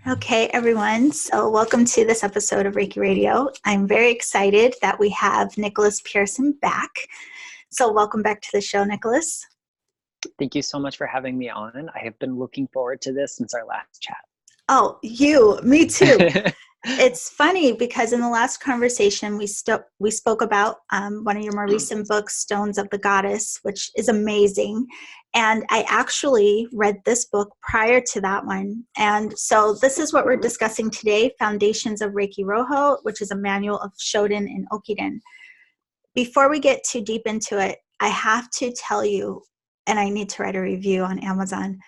Okay, everyone. So welcome to this episode of Reiki Radio. I'm very excited that we have Nicholas Pearson back. So welcome back to the show, Nicholas. Thank you so much for having me on. I have been looking forward to this since our last chat. Oh, me too. It's funny because in the last conversation, we spoke about one of your more recent books, Stones of the Goddess, which is amazing. And I actually read this book prior to that one. And so this is what we're discussing today, Foundations of Reiki Ryoho, which is a manual of Shoden and Okuden. Before we get too deep into it, I have to tell you, and I need to write a review on Amazon.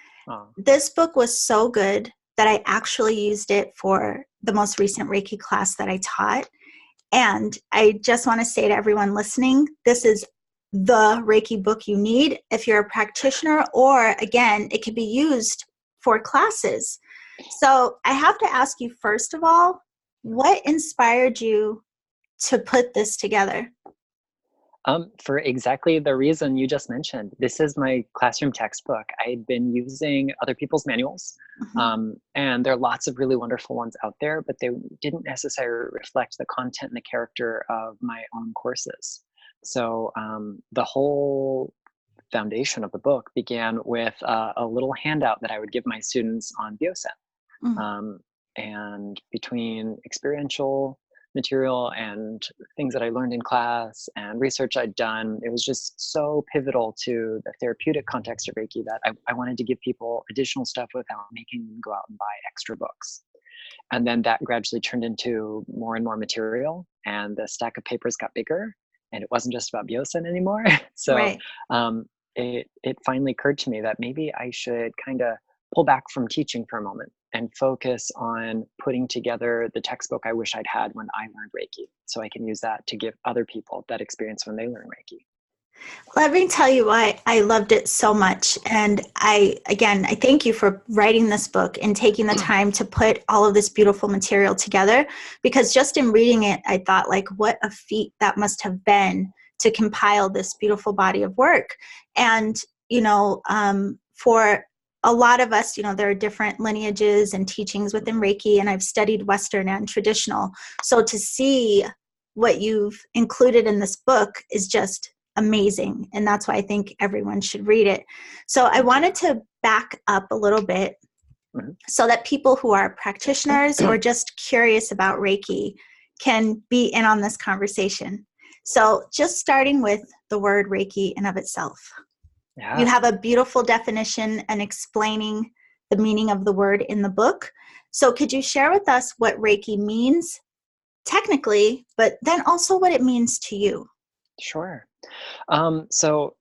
This book was so good that I actually used it for the most recent Reiki class that I taught. And I just want to say to everyone listening, this is the Reiki book you need if you're a practitioner, or again, it could be used for classes. So I have to ask you, first of all, what inspired you to put this together? For exactly the reason you just mentioned. This is my classroom textbook. I'd been using other people's manuals, and there are lots of really wonderful ones out there, but they didn't necessarily reflect the content and the character of my own courses. So the whole foundation of the book began with a little handout that I would give my students on Biosen. And between experiential material and things that I learned in class and research I'd done, it was just so pivotal to the therapeutic context of Reiki that I wanted to give people additional stuff without making them go out and buy extra books. And then that gradually turned into more and more material, and the stack of papers got bigger, and it wasn't just about Biosen anymore. So Right. It finally occurred to me that maybe I should kind of pull back from teaching for a moment and focus on putting together the textbook I wish I'd had when I learned Reiki, so I can use that to give other people that experience when they learn Reiki. Let me tell you why I loved it so much. And I thank you for writing this book and taking the time to put all of this beautiful material together, because just in reading it, I thought, like, what a feat that must have been to compile this beautiful body of work. And, for a lot of us, there are different lineages and teachings within Reiki, and I've studied Western and traditional. So to see what you've included in this book is just amazing. And that's why I think everyone should read it. So I wanted to back up a little bit so that people who are practitioners or just curious about Reiki can be in on this conversation. So just starting with the word Reiki in of itself. Yeah. You have a beautiful definition and explaining the meaning of the word in the book. So could you share with us what Reiki means technically, but then also what it means to you? Sure. So,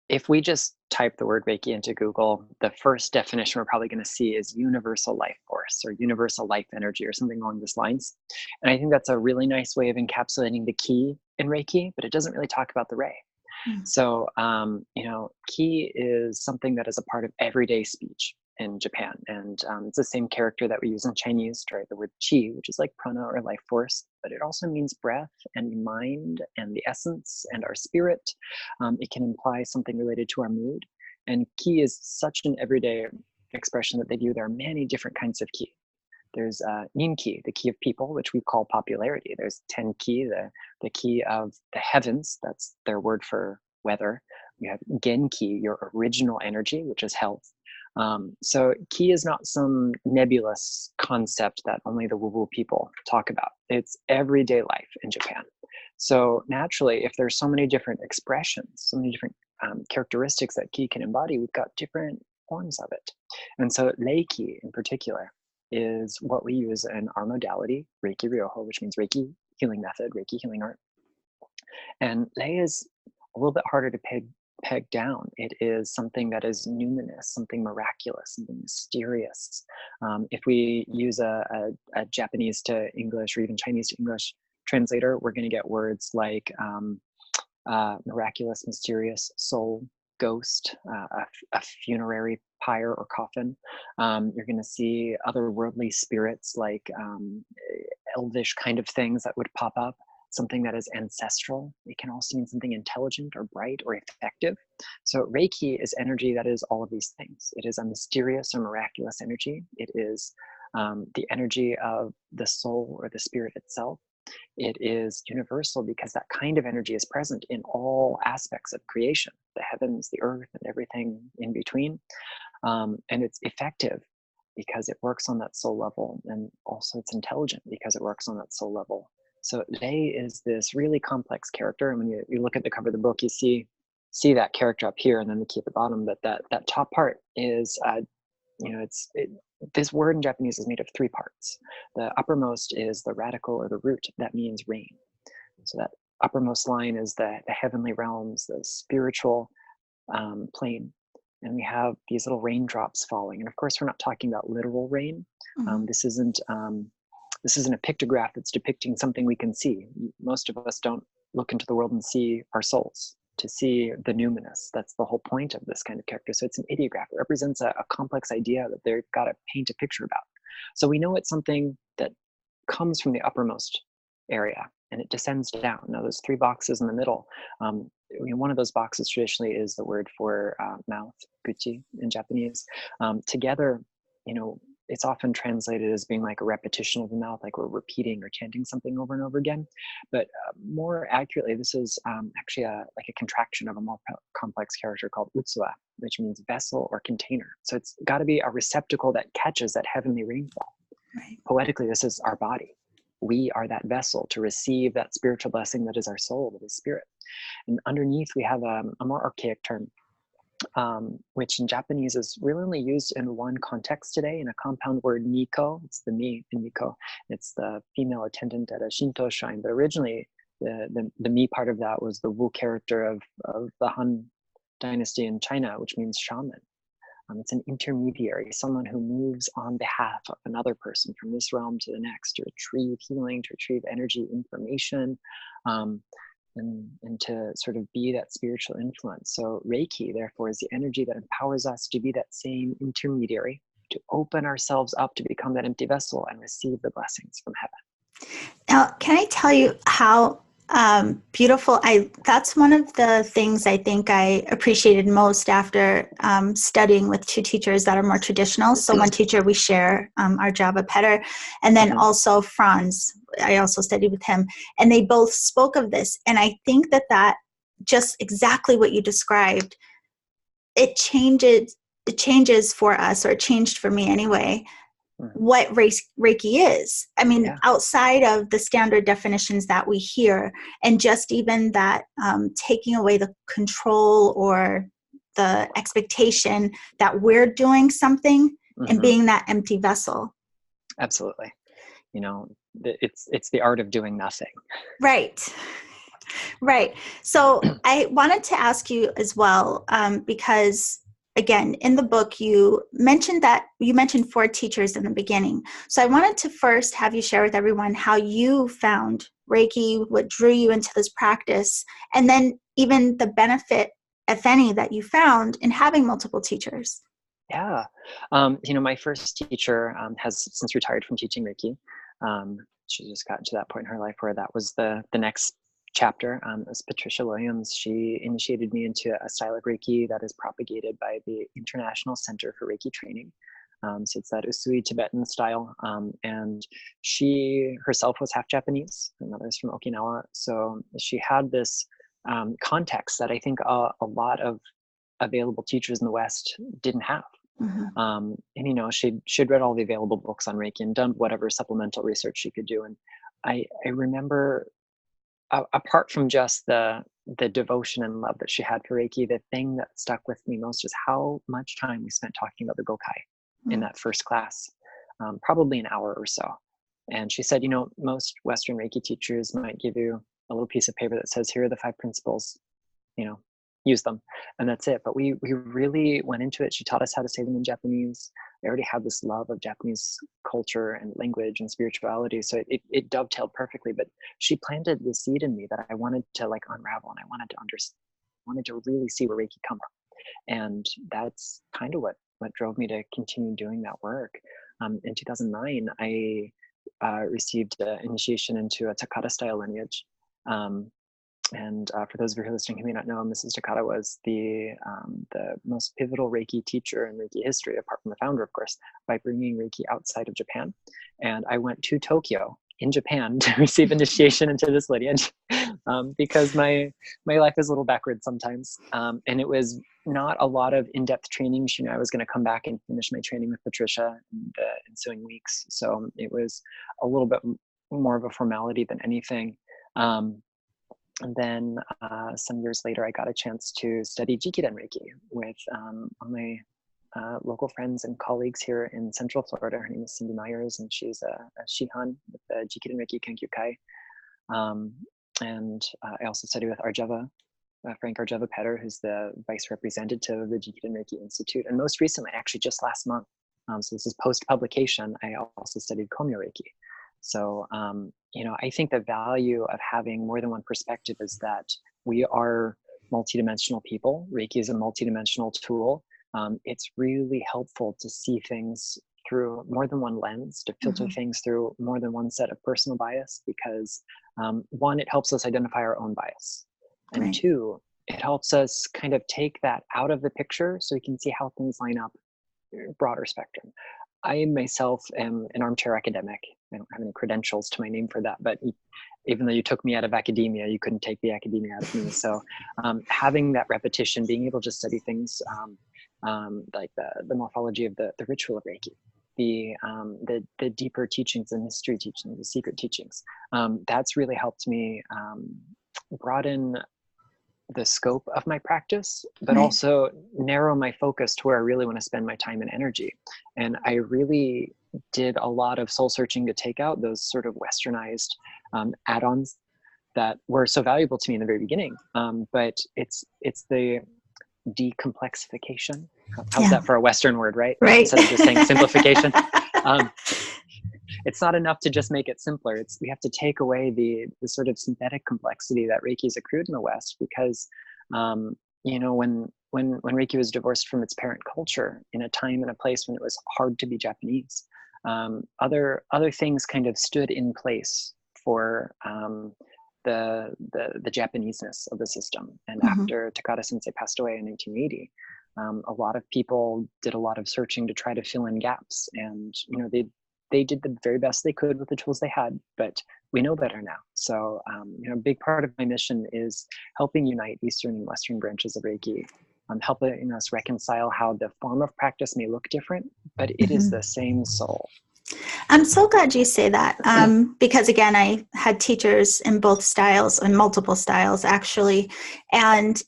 if we just type the word Reiki into Google, the first definition we're probably going to see is universal life force or universal life energy or something along those lines. And I think that's a really nice way of encapsulating the ki in Reiki, but it doesn't really talk about the Rei. So, ki is something that is a part of everyday speech in Japan. And it's the same character that we use in Chinese to write the word qi, which is like prana or life force, but it also means breath and mind and the essence and our spirit. It can imply something related to our mood. And ki is such an everyday expression that they do. There are many different kinds of ki. There's nin ki, the ki of people, which we call popularity. There's ten ki, the ki of the heavens. That's their word for weather. We have gen ki, your original energy, which is health. So ki is not some nebulous concept that only the woo-woo people talk about. It's everyday life in Japan. So naturally, if there's so many different expressions, so many different characteristics that ki can embody, we've got different forms of it. And so Reiki in particular is what we use in our modality, Reiki Ryoho, which means Reiki healing method, Reiki healing art. And Rei is a little bit harder to peg down. It is something that is numinous, something miraculous, something mysterious. If we use a Japanese to English or even Chinese to English translator, we're going to get words like miraculous, mysterious, soul, ghost, a funerary pyre or coffin. You're going to see otherworldly spirits like elvish kind of things that would pop up. Something that is ancestral. It can also mean something intelligent or bright or effective. So Reiki is energy that is all of these things. It is a mysterious or miraculous energy. It is the energy of the soul or the spirit itself. It is universal because that kind of energy is present in all aspects of creation, the heavens, the earth, and everything in between. And it's effective because it works on that soul level, and also it's intelligent because it works on that soul level. So Lei is this really complex character, and when you look at the cover of the book, you see that character up here, and then the key at the bottom. But that top part is, this word in Japanese is made of 3 parts. The uppermost is the radical or the root. That means rain. So that uppermost line is the heavenly realms, the spiritual plane. And we have these little raindrops falling. And of course, we're not talking about literal rain. Mm-hmm. This isn't a pictograph that's depicting something we can see. Most of us don't look into the world and see our souls, to see the numinous. That's the whole point of this kind of character. So it's an ideograph. It represents a complex idea that they've got to paint a picture about. So we know it's something that comes from the uppermost area and it descends down. Now there's 3 boxes in the middle. One of those boxes traditionally is the word for mouth, guchi in Japanese. Together, it's often translated as being like a repetition of the mouth, like we're repeating or chanting something over and over again. But more accurately, this is actually like a contraction of a more complex character called utsuwa, which means vessel or container. So it's got to be a receptacle that catches that heavenly rainfall. Right. Poetically, this is our body. We are that vessel to receive that spiritual blessing that is our soul, that is spirit. And underneath, we have a more archaic term, which in Japanese is really only used in one context today, in a compound word, Miko. It's the mi in Miko. It's the female attendant at a Shinto shrine. But originally, the mi part of that was the Wu character of the Han dynasty in China, which means shaman. It's an intermediary, someone who moves on behalf of another person from this realm to the next to retrieve healing, to retrieve energy, information, and to sort of be that spiritual influence. So Reiki, therefore, is the energy that empowers us to be that same intermediary, to open ourselves up to become that empty vessel and receive the blessings from heaven. Now, can I tell you how beautiful, that's one of the things I think I appreciated most after studying with 2 teachers that are more traditional. So one teacher, we share our Java Petter, and then also Franz, I also studied with him, and they both spoke of this. And I think that just exactly what you described, it changes for us, or it changed for me anyway, what Reiki is. I mean, outside of the standard definitions that we hear, and just even that taking away the control or the expectation that we're doing something and being that empty vessel. Absolutely. It's the art of doing nothing. Right. So I wanted to ask you as well, because again, in the book, you mentioned 4 teachers in the beginning. So I wanted to first have you share with everyone how you found Reiki, what drew you into this practice, and then even the benefit, if any, that you found in having multiple teachers. Yeah. My first teacher has since retired from teaching Reiki. She just gotten to that point in her life where that was the next chapter. As Patricia Williams, she initiated me into a style of Reiki that is propagated by the International Center for Reiki Training. So it's that Usui Tibetan style. And she herself was half Japanese. Her mother's from Okinawa. So she had this context that I think a lot of available teachers in the West didn't have. And she'd read all the available books on Reiki and done whatever supplemental research she could do. And I remember, apart from just the devotion and love that she had for Reiki, the thing that stuck with me most is how much time we spent talking about the Gokai in that first class, probably an hour or so. And she said, most Western Reiki teachers might give you a little piece of paper that says, here are the 5 principles, use them, and that's it. But we really went into it. She taught us how to say them in Japanese. I already had this love of Japanese culture and language and spirituality, so it dovetailed perfectly. But she planted the seed in me that I wanted to unravel, and I wanted to understand, wanted to really see where Reiki come from. And that's kind of what drove me to continue doing that work. In 2009, I received initiation into a Takata style lineage. And for those of you who are listening who may not know, Mrs. Takata was the most pivotal Reiki teacher in Reiki history, apart from the founder, of course, by bringing Reiki outside of Japan. And I went to Tokyo in Japan to receive initiation into this lineage because my life is a little backwards sometimes. And it was not a lot of in-depth training. I was going to come back and finish my training with Patricia in the ensuing weeks. So it was a little bit more of a formality than anything. And then some years later, I got a chance to study Jikiden Reiki with all my local friends and colleagues here in Central Florida. Her name is Cindy Myers, and she's a Shihan with the Jikiden Reiki Kenkyukai. And I also studied with Arjava, Frank Arjava Petter, who's the vice representative of the Jikiden Reiki Institute. And most recently, actually just last month, so this is post-publication, I also studied Komyo Reiki. So, I think the value of having more than one perspective is that we are multidimensional people. Reiki is a multidimensional tool. It's really helpful to see things through more than one lens, to filter things through more than one set of personal bias, because one, it helps us identify our own bias. And two, it helps us kind of take that out of the picture so we can see how things line up, broader spectrum. I myself am an armchair academic. I don't have any credentials to my name for that, but even though you took me out of academia, you couldn't take the academia out of me. So having that repetition, being able to study things like the morphology of the ritual of Reiki, the deeper teachings, the mystery teachings, the secret teachings, that's really helped me broaden the scope of my practice, but also narrow my focus to where I really want to spend my time and energy. And I really did a lot of soul searching to take out those sort of westernized add-ons that were so valuable to me in the very beginning. But it's the decomplexification. How's that for a Western word, right? Instead of just saying simplification. It's not enough to just make it simpler. We have to take away the sort of synthetic complexity that Reiki's accrued in the West, because when Reiki was divorced from its parent culture in a time and a place when it was hard to be Japanese, other things kind of stood in place for the Japaneseness of the system. And after Takata Sensei passed away in 1980, a lot of people did a lot of searching to try to fill in gaps, and they did the very best they could with the tools they had, but we know better now. So, a big part of my mission is helping unite Eastern and Western branches of Reiki, helping us reconcile how the form of practice may look different, but it is the same soul. I'm so glad you say that, because again, I had teachers in both styles, and multiple styles actually, and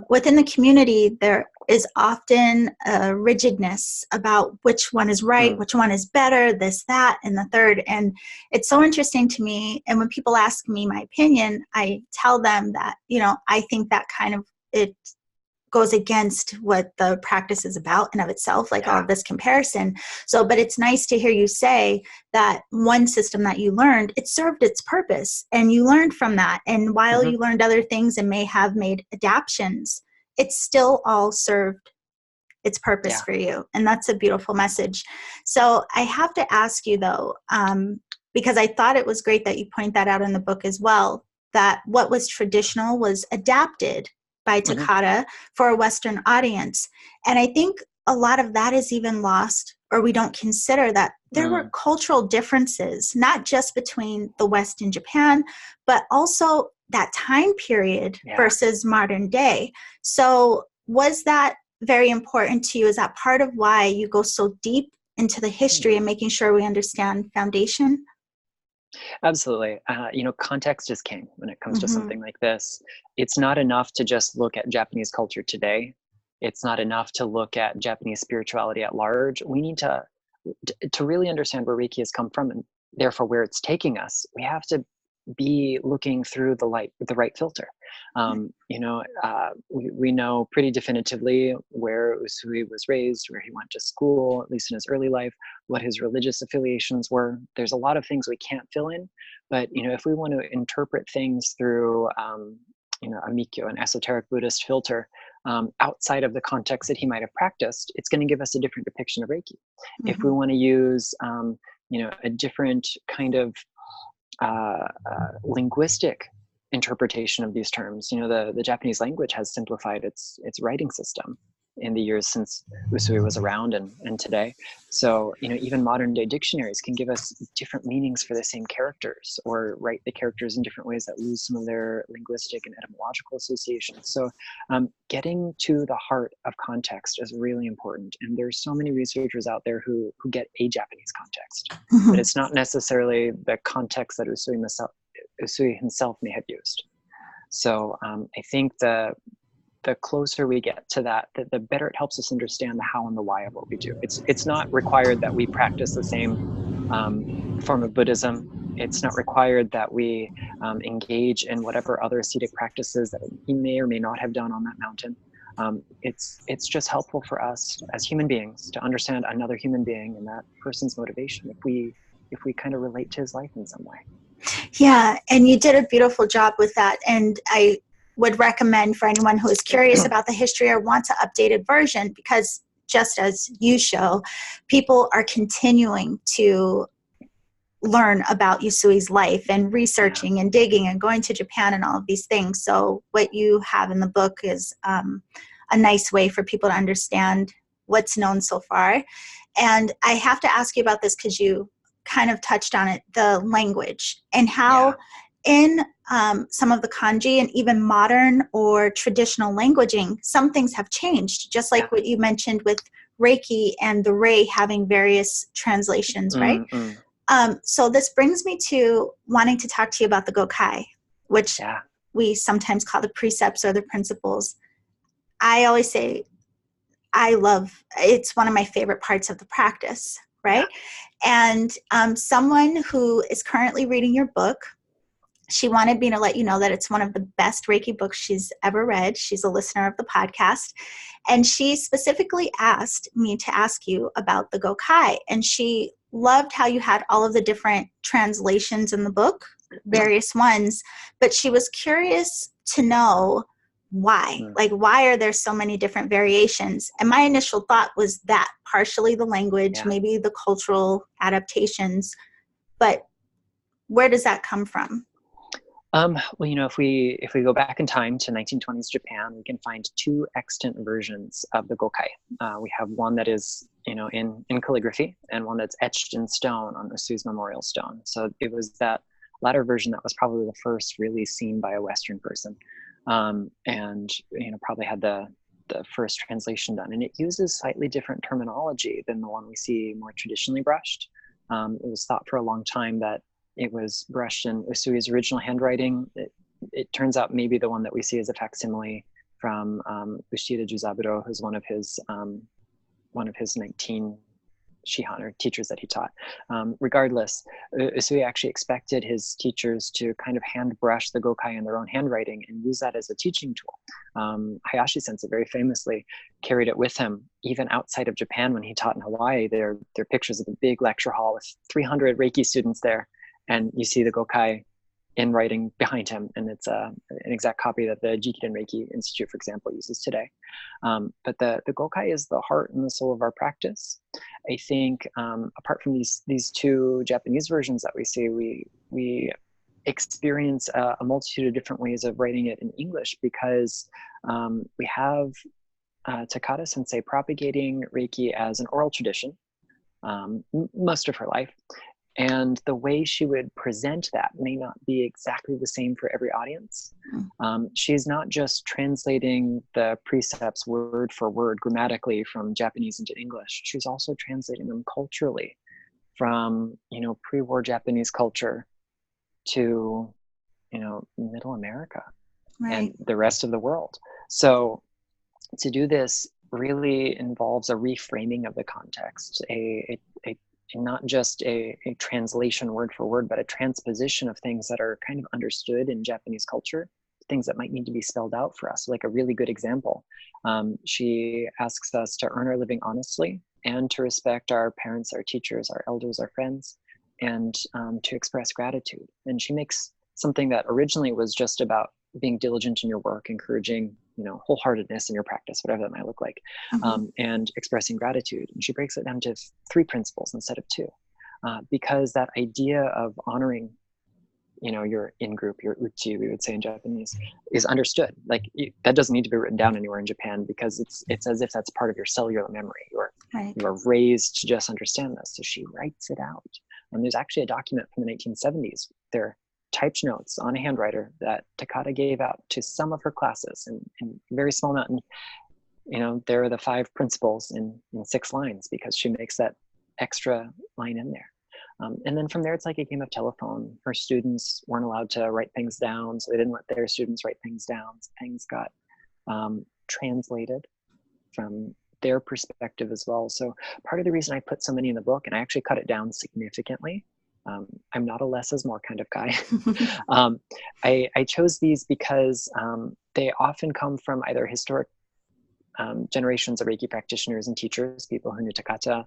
within the community, there is often a rigidness about which one is right, which one is better, this, that, and the third. And it's so interesting to me. And when people ask me my opinion, I tell them that, I think that kind of, it goes against what the practice is about and of itself, like all of this comparison. So, but it's nice to hear you say that one system that you learned, it served its purpose and you learned from that. And while you learned other things and may have made adaptions, it's still all served its purpose for you. And that's a beautiful message. So I have to ask you though, because I thought it was great that you point that out in the book as well, that what was traditional was adapted by Takata for a Western audience. And I think a lot of that is even lost, or we don't consider that there were cultural differences, not just between the West and Japan, but also that time period versus modern day. So was that very important to you? Is that part of why you go so deep into the history and making sure we understand foundation? Absolutely. Context is king when it comes to something like this. It's not enough to just look at Japanese culture today. It's not enough to look at Japanese spirituality at large. We need to really understand where Reiki has come from, and therefore where it's taking us. We have to be looking through the right filter. We know pretty definitively where Usui was raised, where he went to school, at least in his early life, what his religious affiliations were. There's a lot of things we can't fill in, but if we want to interpret things through a Mikyo, an esoteric Buddhist filter, outside of the context that he might have practiced, it's going to give us a different depiction of Reiki. If we want to use a different kind of linguistic interpretation of these terms. The Japanese language has simplified its writing system in the years since Usui was around and today. So, even modern day dictionaries can give us different meanings for the same characters, or write the characters in different ways that lose some of their linguistic and etymological associations. So getting to the heart of context is really important. And there's so many researchers out there who get a Japanese context, but it's not necessarily the context that Usui himself may have used. So I think the closer we get to that, the better it helps us understand the how and the why of what we do. It's not required that we practice the same form of Buddhism. It's not required that we engage in whatever other ascetic practices that he may or may not have done on that mountain. It's just helpful for us as human beings to understand another human being and that person's motivation if we kind of relate to his life in some way. Yeah, and you did a beautiful job with that. And I would recommend for anyone who is curious about the history or wants an updated version, because just as you show, people are continuing to learn about Usui's life and researching and digging and going to Japan and all of these things. So what you have in the book is a nice way for people to understand what's known so far. And I have to ask you about this because you kind of touched on it, the language, and how in some of the kanji and even modern or traditional languaging, some things have changed, just like what you mentioned with Reiki and the Rei having various translations, right? So this brings me to wanting to talk to you about the Gokai, which we sometimes call the precepts or the principles. I always say it's one of my favorite parts of the practice, right? And someone who is currently reading your book, she wanted me to let you know that it's one of the best Reiki books she's ever read. She's a listener of the podcast. And she specifically asked me to ask you about the Gokai. And she loved how you had all of the different translations in the book, various ones. But she was curious to know why. Like, why are there so many different variations? And my initial thought was that partially the language, maybe the cultural adaptations. But where does that come from? Well, if we go back in time to 1920s Japan, we can find two extant versions of the Gokai. We have one that is, in calligraphy, and one that's etched in stone on Usui's memorial stone. So it was that latter version that was probably the first really seen by a Western person, and probably had the first translation done. And it uses slightly different terminology than the one we see more traditionally brushed. It was thought for a long time that it was brushed in Usui's original handwriting. It turns out maybe the one that we see is a facsimile from Ushida Juzaburo, who's one of his 19 Shihan, or teachers that he taught. Regardless, Usui actually expected his teachers to kind of hand brush the Gokai in their own handwriting and use that as a teaching tool. Hayashi Sensei very famously carried it with him even outside of Japan when he taught in Hawaii. There are pictures of a big lecture hall with 300 Reiki students there. And you see the Gokai in writing behind him, and it's an exact copy that the Jikiden Reiki Institute, for example, uses today. But the Gokai is the heart and the soul of our practice. I think apart from these two Japanese versions that we see, we experience a multitude of different ways of writing it in English, because we have Takada Sensei propagating Reiki as an oral tradition most of her life. And the way she would present that may not be exactly the same for every audience. She's not just translating the precepts word for word grammatically from Japanese into English. She's also translating them culturally from, pre-war Japanese culture to, Middle America and the rest of the world. So to do this really involves a reframing of the context, not just a translation word for word, but a transposition of things that are kind of understood in Japanese culture, things that might need to be spelled out for us. Like a really good example, she asks us to earn our living honestly and to respect our parents, our teachers, our elders, our friends, and to express gratitude. And she makes something that originally was just about being diligent in your work, encouraging wholeheartedness in your practice, whatever that might look like, and expressing gratitude. And she breaks it down to 3 principles instead of 2, because that idea of honoring, your in-group, your uchi, we would say in Japanese, is understood. Like that doesn't need to be written down anywhere in Japan, because it's as if that's part of your cellular memory. You are raised to just understand this. So she writes it out. And there's actually a document from the 1970s. They're typed notes on a handwriter that Takata gave out to some of her classes in very small amount. And, there are the 5 principles in 6 lines, because she makes that extra line in there. And then from there, it's like a game of telephone. Her students weren't allowed to write things down, so they didn't let their students write things down. So things got translated from their perspective as well. So part of the reason I put so many in the book, and I actually cut it down significantly, I'm not a less is more kind of guy. I chose these because they often come from either historic generations of Reiki practitioners and teachers, people who knew Takata,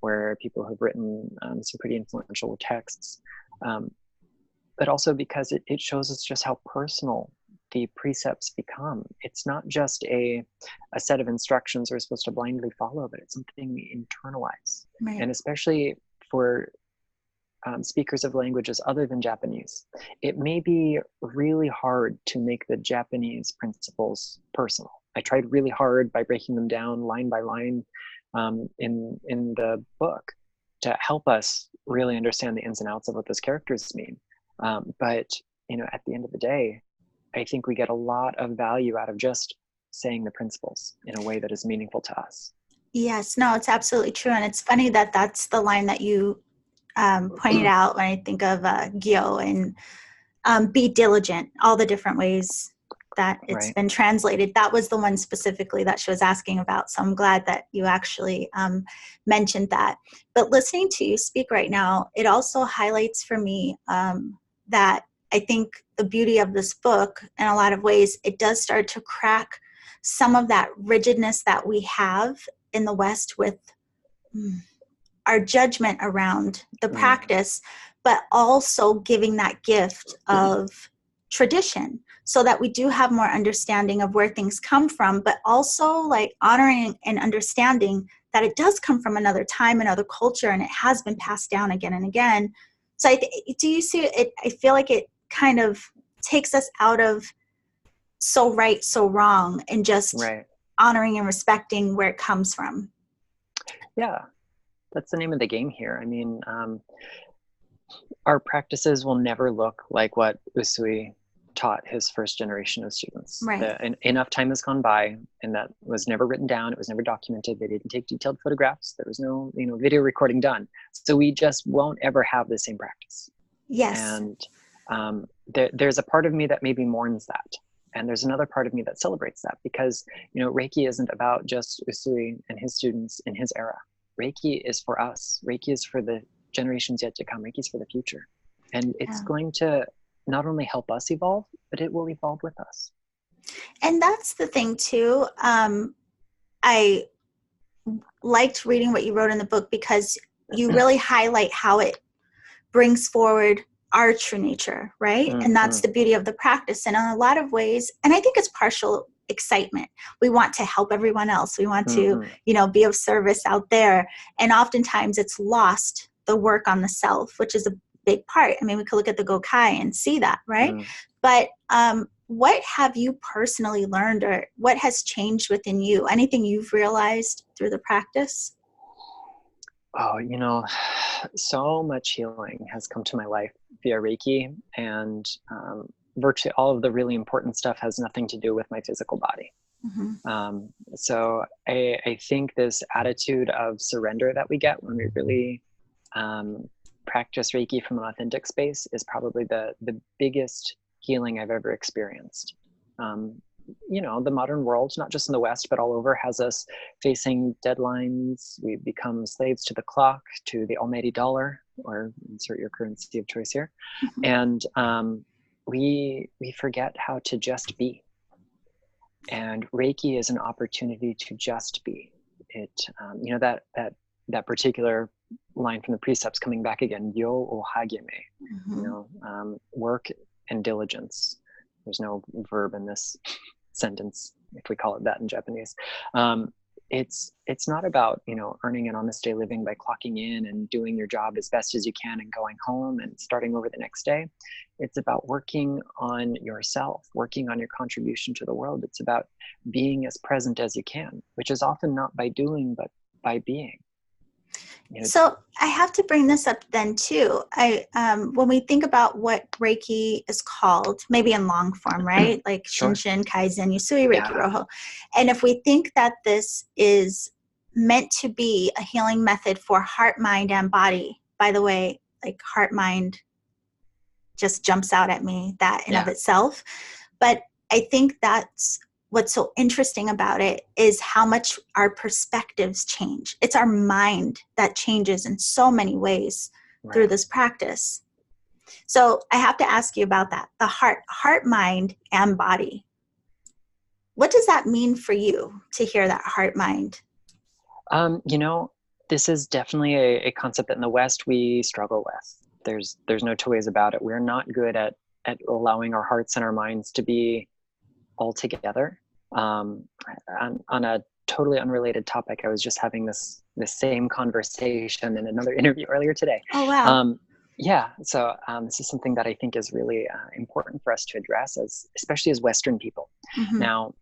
or people who've written some pretty influential texts, but also because it shows us just how personal the precepts become. It's not just a set of instructions we're supposed to blindly follow, but it's something we internalize. Right. And especially for speakers of languages other than Japanese, it may be really hard to make the Japanese principles personal. I tried really hard by breaking them down line by line in the book to help us really understand the ins and outs of what those characters mean. But at the end of the day, I think we get a lot of value out of just saying the principles in a way that is meaningful to us. Yes, no, it's absolutely true. And it's funny that that's the line that you pointed out when I think of Gyo and be diligent, all the different ways that it's been translated. That was the one specifically that she was asking about. So I'm glad that you actually mentioned that. But listening to you speak right now, it also highlights for me that I think the beauty of this book, in a lot of ways, it does start to crack some of that rigidness that we have in the West with our judgment around the practice, but also giving that gift of tradition so that we do have more understanding of where things come from, but also like honoring and understanding that it does come from another time, another culture, and it has been passed down again and again. So do you see it? I feel like it kind of takes us out of so right, so wrong, and just honoring and respecting where it comes from. Yeah, that's the name of the game here. I mean, our practices will never look like what Usui taught his first generation of students. Enough time has gone by, and that was never written down. It was never documented. They didn't take detailed photographs. There was no, video recording done. So we just won't ever have the same practice. Yes. And there's a part of me that maybe mourns that. And there's another part of me that celebrates that, because, Reiki isn't about just Usui and his students in his era. Reiki is for us. Reiki is for the generations yet to come. Reiki is for the future. And it's going to not only help us evolve, but it will evolve with us. And that's the thing too. I liked reading what you wrote in the book, because you really highlight how it brings forward our true nature, right? Mm-hmm. And that's the beauty of the practice. And in a lot of ways, and I think it's partial excitement. We want to help everyone else. We want to, be of service out there. And oftentimes it's lost the work on the self, which is a big part. I mean, we could look at the Gokai and see that, right? But what have you personally learned, or what has changed within you? Anything you've realized through the practice? Oh, so much healing has come to my life via Reiki, and virtually all of the really important stuff has nothing to do with my physical body. Mm-hmm. So I think this attitude of surrender that we get when we really practice Reiki from an authentic space is probably the biggest healing I've ever experienced. The modern world, not just in the West, but all over, has us facing deadlines. We become slaves to the clock, to the almighty dollar, or insert your currency of choice here. And we forget how to just be. And Reiki is an opportunity to just be. It, that particular line from the precepts coming back again, yo o hageme, work and diligence. There's no verb in this sentence, if we call it that in Japanese. it's not about, earning an honest day living by clocking in and doing your job as best as you can and going home and starting over the next day. It's about working on yourself, working on your contribution to the world. It's about being as present as you can, which is often not by doing, but by being. So I have to bring this up then too. When we think about what Reiki is called, maybe in long form, right? Like Sure. Shinshin, Kaizen, Usui, Reiki Ryoho. And if we think that this is meant to be a healing method for heart, mind, and body, by the way, like heart, mind just jumps out at me, that in of itself. But I think that's what's so interesting about it is how much our perspectives change. It's our mind that changes in so many ways through this practice. So I have to ask you about that. The heart, mind, and body. What does that mean for you to hear that heart, mind? This is definitely a concept that in the West we struggle with. There's no two ways about it. We're not good at allowing our hearts and our minds to be all together. On a totally unrelated topic, I was just having this same conversation in another interview earlier today. Oh, wow. So this is something that I think is really important for us to address, especially as Western people. Mm-hmm. Now,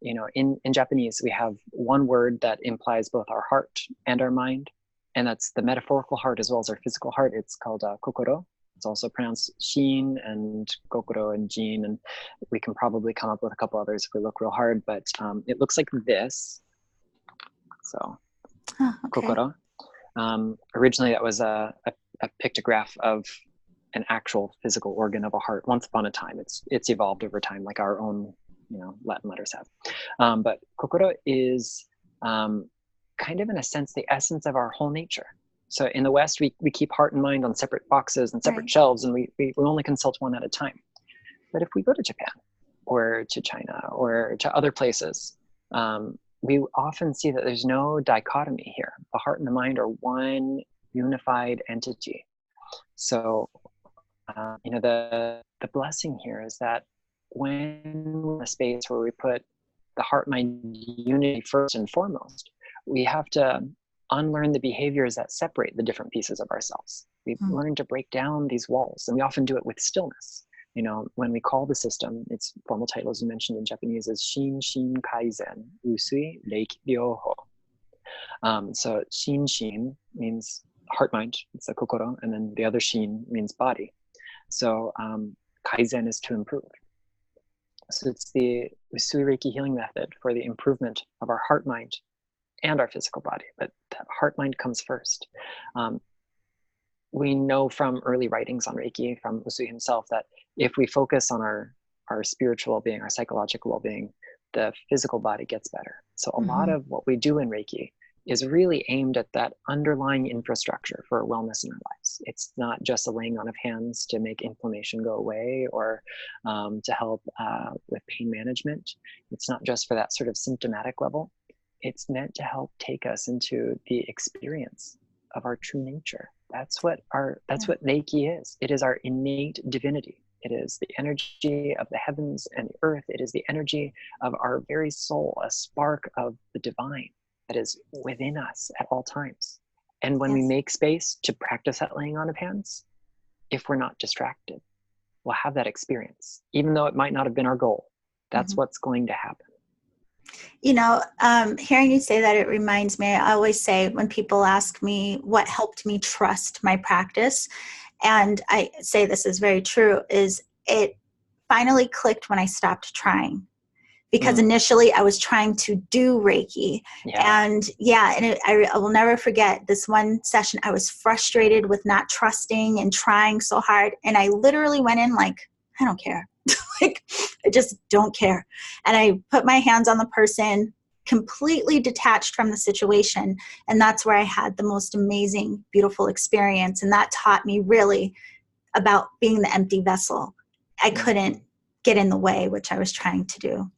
in Japanese, we have one word that implies both our heart and our mind, and that's the metaphorical heart as well as our physical heart. It's called kokoro. It's also pronounced shin and kokoro and jin, and we can probably come up with a couple others if we look real hard, but it looks like this. So, kokoro. Originally, that was a pictograph of an actual physical organ of a heart. Once upon a time, it's evolved over time, like our own, Latin letters have. But kokoro is kind of, in a sense, the essence of our whole nature. So in the West, we keep heart and mind on separate boxes and separate shelves, and we only consult one at a time. But if we go to Japan or to China or to other places, we often see that there's no dichotomy here. The heart and the mind are one unified entity. So, the blessing here is that when we're in a space where we put the heart-mind unity first and foremost, we have to unlearn the behaviors that separate the different pieces of ourselves. We've learned to break down these walls, and we often do it with stillness. When we call the system, its formal title, as you mentioned in Japanese, is Shinshin Kaizen Usui Reiki Ryoho. So Shinshin means heart mind, it's the kokoro, and then the other shin means body. So Kaizen is to improve. So it's the Usui Reiki healing method for the improvement of our heart mind and our physical body, but that heart mind comes first. We know from early writings on Reiki, from Usui himself, that if we focus on our spiritual well-being, our psychological well-being, the physical body gets better. So a lot of what we do in Reiki is really aimed at that underlying infrastructure for wellness in our lives. It's not just a laying on of hands to make inflammation go away or to help with pain management. It's not just for that sort of symptomatic level. It's meant to help take us into the experience of our true nature. That's what what Reiki is. It is our innate divinity. It is the energy of the heavens and the earth. It is the energy of our very soul, a spark of the divine that is within us at all times. And when we make space to practice that laying on of hands, if we're not distracted, we'll have that experience. Even though it might not have been our goal, that's what's going to happen. Hearing you say that, it reminds me, I always say when people ask me what helped me trust my practice, and I say this is very true, is it finally clicked when I stopped trying. Because initially I was trying to do Reiki. And I will never forget this one session. I was frustrated with not trusting and trying so hard. And I literally went in like, I don't care. Like, I just don't care. And I put my hands on the person, completely detached from the situation. And that's where I had the most amazing, beautiful experience. And that taught me really about being the empty vessel. I couldn't get in the way, which I was trying to do.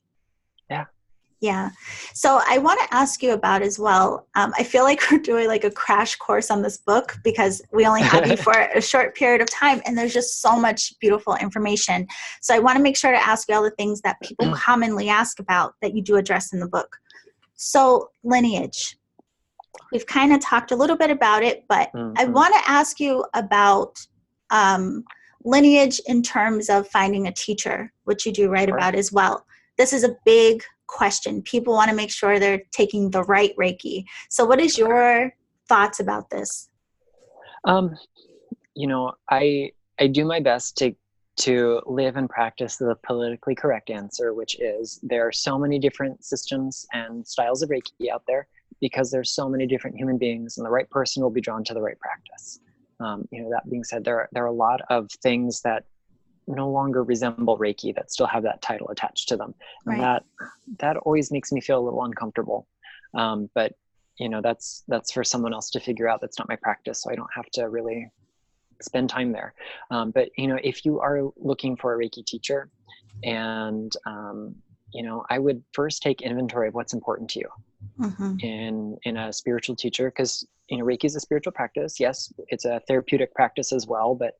Yeah. So I want to ask you about as well. I feel like we're doing like a crash course on this book because we only have you for a short period of time and there's just so much beautiful information. So I want to make sure to ask you all the things that people commonly ask about that you do address in the book. So lineage, we've kind of talked a little bit about it, but I want to ask you about lineage in terms of finding a teacher, which you do write about as well. This is a big question. People want to make sure they're taking the right Reiki. So what is your thoughts about this? You know, I do my best to live and practice the politically correct answer, which is there are so many different systems and styles of Reiki out there because there's so many different human beings, and the right person will be drawn to the right practice. You know, that being said, there are a lot of things that no longer resemble Reiki that still have that title attached to them. And that always makes me feel a little uncomfortable. But you know, that's for someone else to figure out. That's not my practice, so I don't have to really spend time there. But you know, if you are looking for a Reiki teacher, and you know, I would first take inventory of what's important to you in a spiritual teacher, because you know, Reiki is a spiritual practice. Yes, it's a therapeutic practice as well. But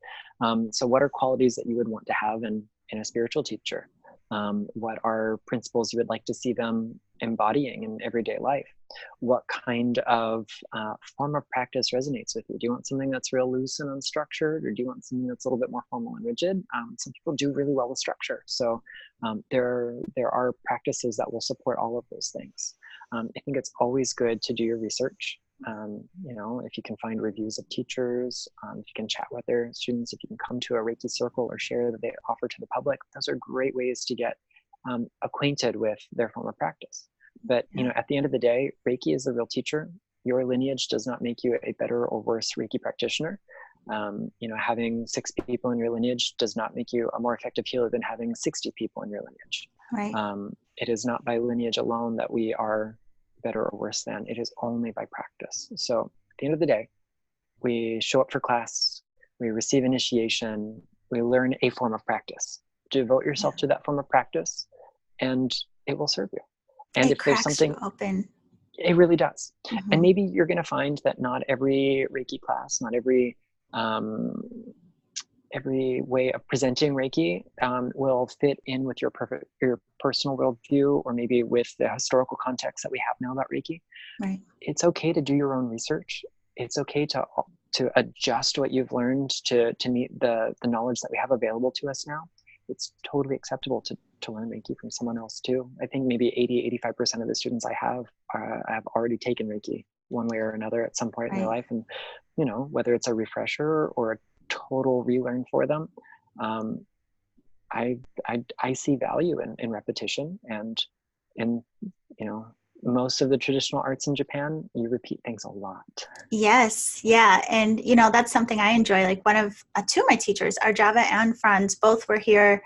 so what are qualities that you would want to have in a spiritual teacher? What are principles you would like to see them embodying in everyday life? What kind of form of practice resonates with you? Do you want something that's real loose and unstructured, or do you want something that's a little bit more formal and rigid? Some people do really well with structure. So there are practices that will support all of those things. I think it's always good to do your research. You know, if you can find reviews of teachers, if you can chat with their students, if you can come to a Reiki circle or share that they offer to the public, those are great ways to get acquainted with their form of practice. But, you know, at the end of the day, Reiki is the real teacher. Your lineage does not make you a better or worse Reiki practitioner. You know, having 6 people in your lineage does not make you a more effective healer than having 60 people in your lineage. Right. It is not by lineage alone that we are better or worse than. It is only by practice. So at the end of the day, we show up for class, we receive initiation, we learn a form of practice. Devote yourself to that form of practice, and it will serve you. And if there's something open, it really does. And maybe you're going to find that not every Reiki class, not every way of presenting Reiki will fit in with your personal worldview, or maybe with the historical context that we have now about Reiki. Right. It's okay to do your own research. It's okay to adjust what you've learned to meet the knowledge that we have available to us now. It's totally acceptable to learn Reiki from someone else too. I think maybe 85% of the students I have already taken Reiki one way or another at some point in their life. And, you know, whether it's a refresher or a total relearn for them, I see value in repetition, and in, you know, most of the traditional arts in Japan, you repeat things a lot. Yes. Yeah. And, you know, that's something I enjoy. Like one of two of my teachers, Arjava and Franz, both were here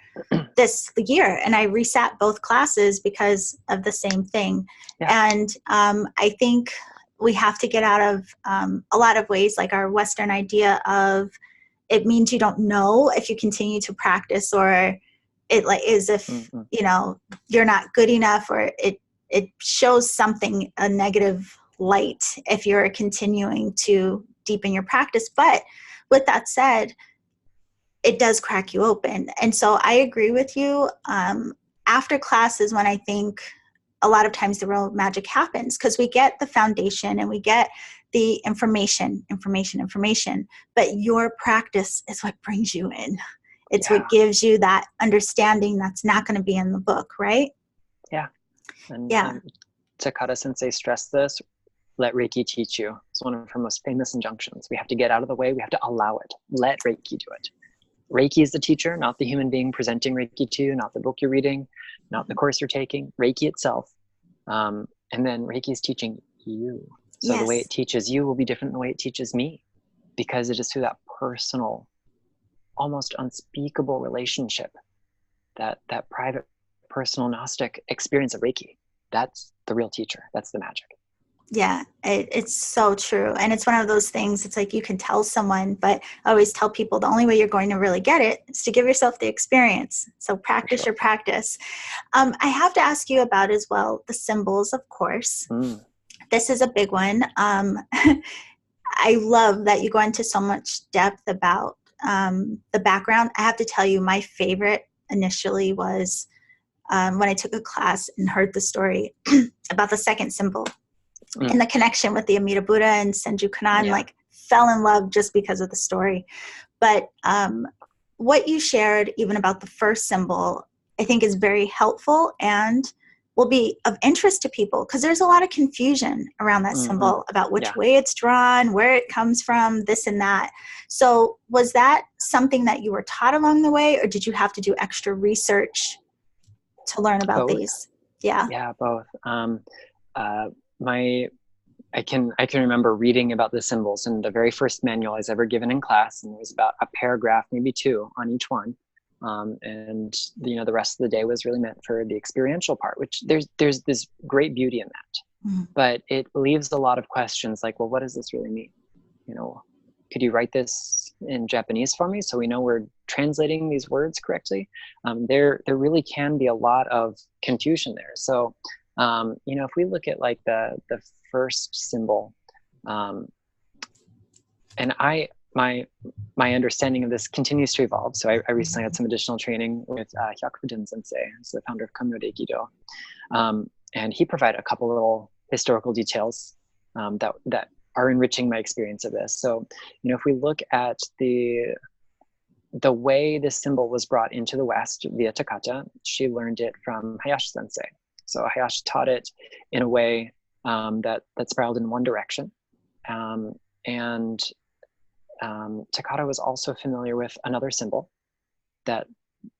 this year, and I resat both classes because of the same thing. Yeah. And I think we have to get out of a lot of ways, like our Western idea of it means you don't know if you continue to practice, or it like is if, you know, you're not good enough, or it shows something, a negative light, if you're continuing to deepen your practice. But with that said, it does crack you open. And so I agree with you. After classes, when I think a lot of times the real magic happens, because we get the foundation and we get the information, but your practice is what brings you in. It's what gives you that understanding that's not going to be in the book, right? Yeah. And Takata Sensei stressed this: let Reiki teach you. It's one of her most famous injunctions. We have to get out of the way. We have to allow it. Let Reiki do it. Reiki is the teacher, not the human being presenting Reiki to you, not the book you're reading, not the course you're taking, Reiki itself. And then Reiki is teaching you. So the way it teaches you will be different than the way it teaches me, because it is through that personal, almost unspeakable relationship, that private, personal Gnostic experience of Reiki. That's the real teacher. That's the magic. Yeah, it's so true. And it's one of those things, it's like you can tell someone, but I always tell people the only way you're going to really get it is to give yourself the experience. So practice your practice. I have to ask you about as well the symbols, of course. This is a big one. I love that you go into so much depth about the background. I have to tell you, my favorite initially was when I took a class and heard the story about the second symbol and the connection with the Amida Buddha and Senju Kanan, like fell in love just because of the story. But what you shared even about the first symbol, I think is very helpful and will be of interest to people, because there's a lot of confusion around that symbol about which way it's drawn, where it comes from, this and that. So was that something that you were taught along the way, or did you have to do extra research to learn about these? Yeah, both. I can remember reading about the symbols in the very first manual I was ever given in class, and it was about a paragraph, maybe two on each one. And the rest of the day was really meant for the experiential part, which there's this great beauty in that, but it leaves a lot of questions like, well, what does this really mean? Could you write this in Japanese for me so we know we're translating these words correctly? There really can be a lot of confusion there. So, if we look at like the first symbol, and my understanding of this continues to evolve. So I recently had some additional training with Hyakuten Sensei, who's the founder of Reiki Ryoho. And he provided a couple little historical details that are enriching my experience of this. So, if we look at the way this symbol was brought into the West via Takata, she learned it from Hayashi Sensei. So Hayashi taught it in a way that spiraled in one direction. And Takata was also familiar with another symbol that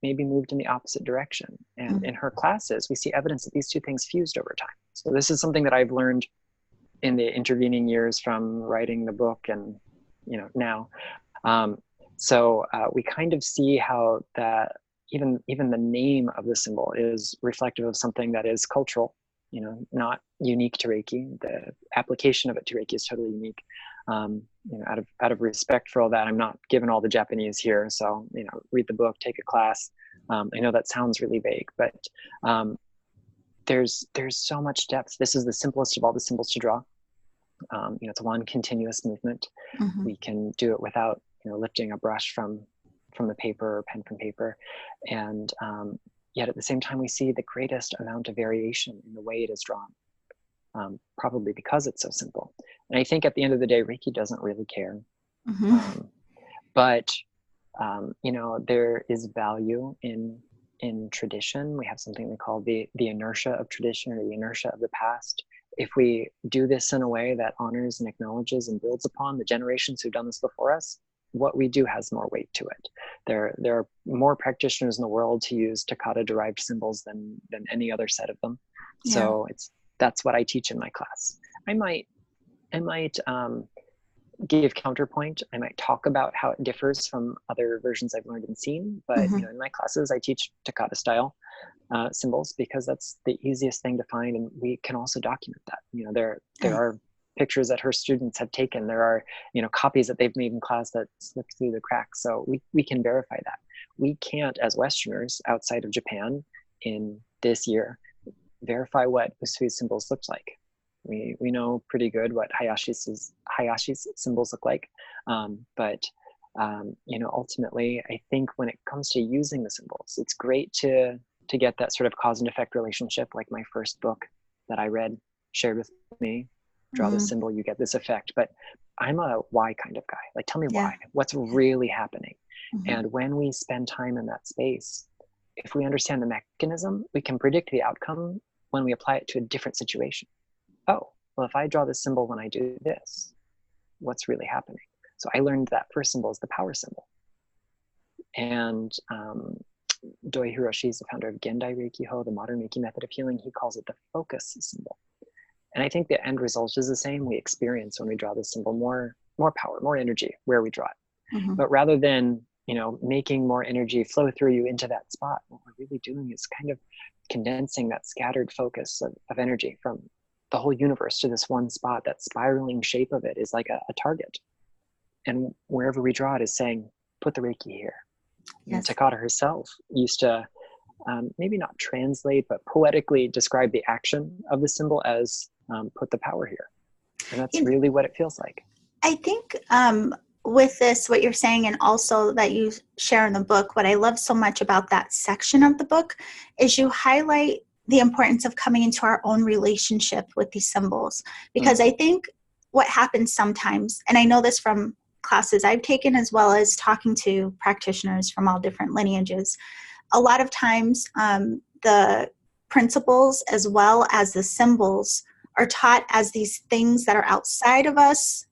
maybe moved in the opposite direction. And in her classes, we see evidence that these two things fused over time. So this is something that I've learned in the intervening years from writing the book and, now. So we kind of see how that even the name of the symbol is reflective of something that is cultural, not unique to Reiki. The application of it to Reiki is totally unique. Out of respect for all that, I'm not giving all the Japanese here. So, read the book, take a class. I know that sounds really vague, but there's so much depth. This is the simplest of all the symbols to draw. It's one continuous movement. We can do it without, lifting a brush from the paper or pen from paper. And yet at the same time, we see the greatest amount of variation in the way it is drawn, probably because it's so simple. And I think at the end of the day, Reiki doesn't really care. But there is value in tradition. We have something we call the inertia of tradition, or the inertia of the past. If we do this in a way that honors and acknowledges and builds upon the generations who've done this before us, what we do has more weight to it. There are more practitioners in the world who use Takata derived symbols than any other set of them. So that's what I teach in my class. I might give counterpoint. I might talk about how it differs from other versions I've learned and seen, but in my classes I teach Takata style symbols because that's the easiest thing to find, and we can also document that. There are pictures that her students have taken. There are copies that they've made in class that slipped through the cracks. So we can verify that. We can't, as Westerners outside of Japan in this year, verify what Usui's symbols looked like. We know pretty good what Hayashi's symbols look like, but ultimately, I think when it comes to using the symbols, it's great to get that sort of cause and effect relationship, like my first book that I read shared with me. Draw this symbol, you get this effect. But I'm a why kind of guy. Like, tell me why. What's really happening? And when we spend time in that space, if we understand the mechanism, we can predict the outcome when we apply it to a different situation. Oh, well, if I draw this symbol when I do this, what's really happening? So I learned that first symbol is the power symbol. And Doi Hiroshi is the founder of Gendai Reiki Ryoho, the modern Reiki method of healing. He calls it the focus symbol. And I think the end result is the same. We experience when we draw this symbol more power, more energy where we draw it. But rather than making more energy flow through you into that spot, what we're really doing is kind of condensing that scattered focus of energy from the whole universe to this one spot. That spiraling shape of it is like a target. And wherever we draw it is saying, put the Reiki here. Takata herself used to maybe not translate, but poetically describe the action of the symbol as put the power here. And that's really what it feels like. I think with this, what you're saying, and also that you share in the book, what I love so much about that section of the book is you highlight the importance of coming into our own relationship with these symbols. Because I think what happens sometimes, and I know this from classes I've taken as well as talking to practitioners from all different lineages, a lot of times the principles as well as the symbols are taught as these things that are outside of us.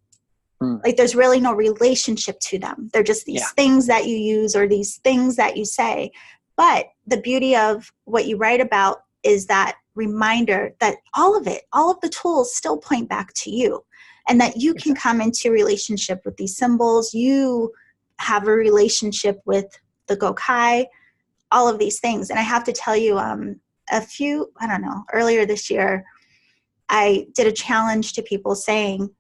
Like there's really no relationship to them. They're just these things that you use or these things that you say. But the beauty of what you write about is that reminder that all of it, all of the tools still point back to you, and that you can come into relationship with these symbols. You have a relationship with the Gokai, all of these things. And I have to tell you, earlier this year, I did a challenge to people saying,